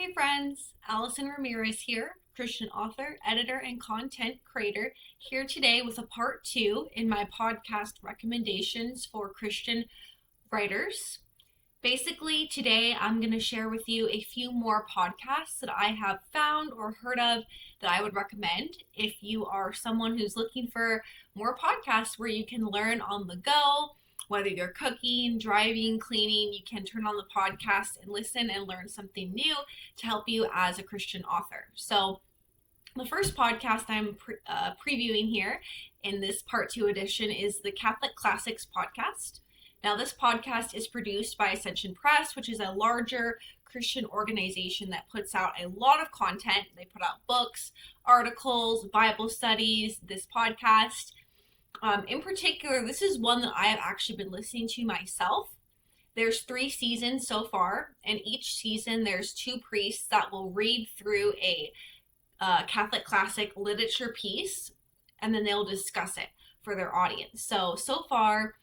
Hey friends, Allison Ramirez here, Christian author, editor, and content creator, here today with a part two in my podcast recommendations for Christian writers. Basically, today I'm going to share with you a few more podcasts that I have found or heard of that I would recommend if you are someone who's looking for more podcasts where you can learn on the go. Whether you're cooking, driving, cleaning, you can turn on the podcast and listen and learn something new to help you as a Christian author. So, the first podcast I'm previewing here in this part two edition is the Catholic Classics podcast. Now, this podcast is produced by Ascension Press, which is a larger Christian organization that puts out a lot of content. They put out books, articles, Bible studies, this podcast. In particular, this is one that I have actually been listening to myself. There's 3 seasons so far, and each season there's 2 priests that will read through a Catholic classic literature piece, and then they'll discuss it for their audience. So far,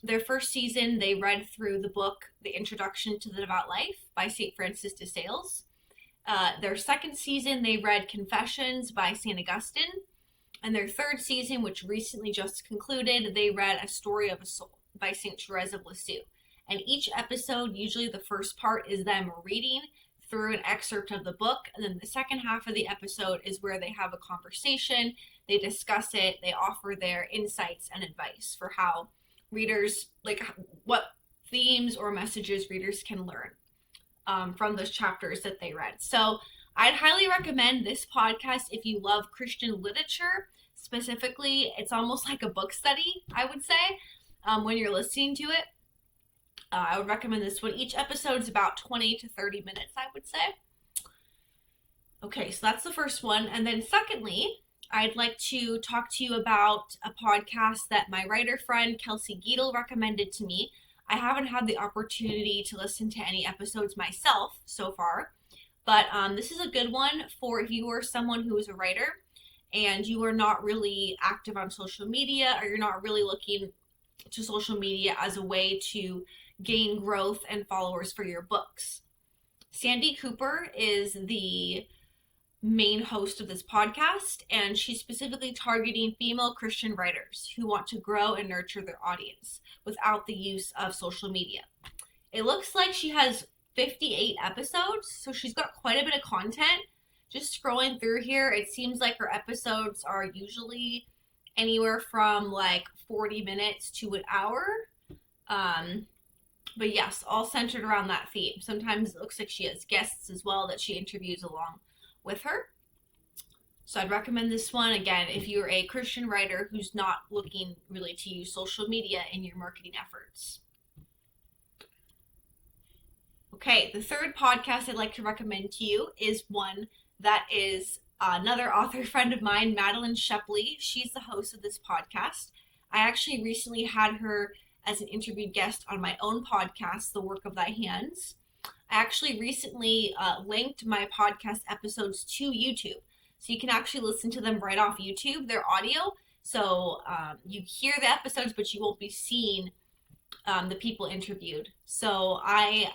their first season, they read through the book, The Introduction to the Devout Life by St. Francis de Sales. Their second season, they read Confessions by St. Augustine. And their third season, which recently just concluded, they read A Story of a Soul by St. Therese of Lisieux. And each episode, usually the first part is them reading through an excerpt of the book, and then the second half of the episode is where they have a conversation, they discuss it, they offer their insights and advice for how readers, like what themes or messages readers can learn from those chapters that they read. So I'd highly recommend this podcast if you love Christian literature. Specifically, it's almost like a book study, I would say, when you're listening to it. I would recommend this one. Each episode is about 20 to 30 minutes, I would say. Okay, so that's the first one. And then secondly, I'd like to talk to you about a podcast that my writer friend Kelsey Giedel recommended to me. I haven't had the opportunity to listen to any episodes myself so far, but this is a good one for if you are someone who is a writer and you are not really active on social media, or you're not really looking to social media as a way to gain growth and followers for your books. Sandy Cooper is the main host of this podcast, and she's specifically targeting female Christian writers who want to grow and nurture their audience without the use of social media. It looks like she has 58 episodes, so she's got quite a bit of content. Just scrolling through here, it seems like her episodes are usually anywhere from like 40 minutes to an hour. But yes, all centered around that theme. Sometimes it looks like she has guests as well that she interviews along with her. So I'd recommend this one, again, if you're a Christian writer who's not looking really to use social media in your marketing efforts. Okay, the third podcast I'd like to recommend to you is one that is another author friend of mine, Madeline Shepley. She's the host of this podcast. I actually recently had her as an interviewed guest on my own podcast, The Work of Thy Hands. I actually recently linked my podcast episodes to YouTube. So you can actually listen to them right off YouTube. They're audio. So you hear the episodes, but you won't be seeing the people interviewed. So I,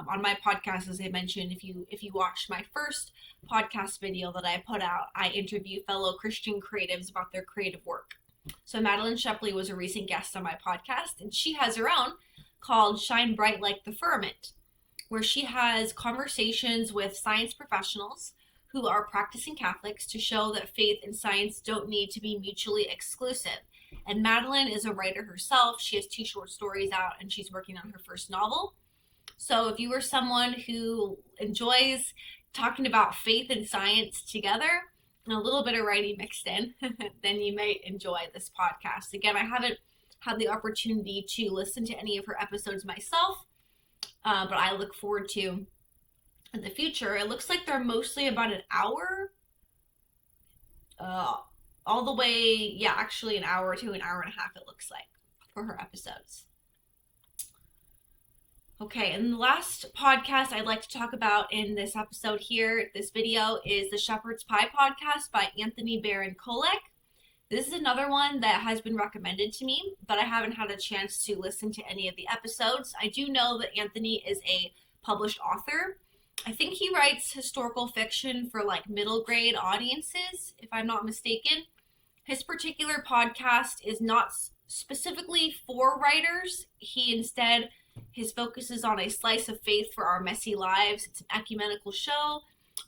on my podcast, as I mentioned, if you watched my first podcast video that I put out, I interview fellow Christian creatives about their creative work. So Madeline Shepley was a recent guest on my podcast, and she has her own called Shine Bright Like the Firmament, where she has conversations with science professionals who are practicing Catholics to show that faith and science don't need to be mutually exclusive. And Madeline is a writer herself. She has 2 short stories out, and she's working on her first novel. So if you are someone who enjoys talking about faith and science together, and a little bit of writing mixed in, then you may enjoy this podcast. Again, I haven't had the opportunity to listen to any of her episodes myself, but I look forward to in the future. It looks like they're mostly about an hour, all the way, actually an hour to an hour and a half it looks like for her episodes. Okay, and the last podcast I'd like to talk about in this episode here, this video, is the Shepherd's Pie podcast by Anthony Barron Kolek. This is another one that has been recommended to me, but I haven't had a chance to listen to any of the episodes. I do know that Anthony is a published author, I think he writes historical fiction for like middle grade audiences, if I'm not mistaken. His particular podcast is not specifically for writers. He instead, his focus is on a slice of faith for our messy lives. It's an ecumenical show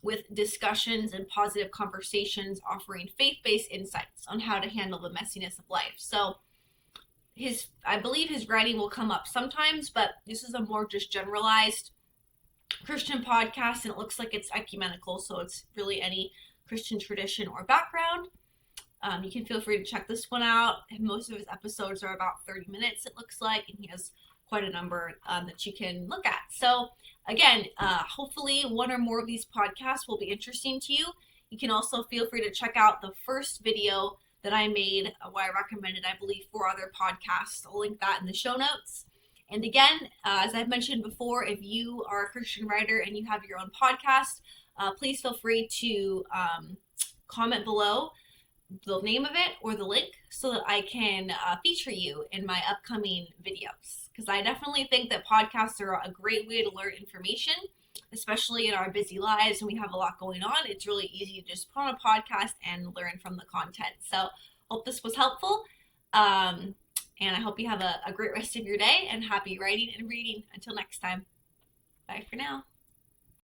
with discussions and positive conversations offering faith-based insights on how to handle the messiness of life. So I believe his writing will come up sometimes, but this is a more just generalized Christian podcast, and it looks like it's ecumenical, so it's really any Christian tradition or background. You can feel free to check this one out. Most of his episodes are about 30 minutes, it looks like, and he has quite a number that you can look at. So, again, hopefully one or more of these podcasts will be interesting to you. You can also feel free to check out the first video that I made where I recommended, I believe, 4 other podcasts. I'll link that in the show notes. And again, as I've mentioned before, if you are a Christian writer and you have your own podcast, please feel free to comment below the name of it or the link so that I can feature you in my upcoming videos. Because I definitely think that podcasts are a great way to learn information, especially in our busy lives and we have a lot going on. It's really easy to just put on a podcast and learn from the content. So hope this was helpful. And I hope you have a great rest of your day and happy writing and reading. Until next time. Bye for now.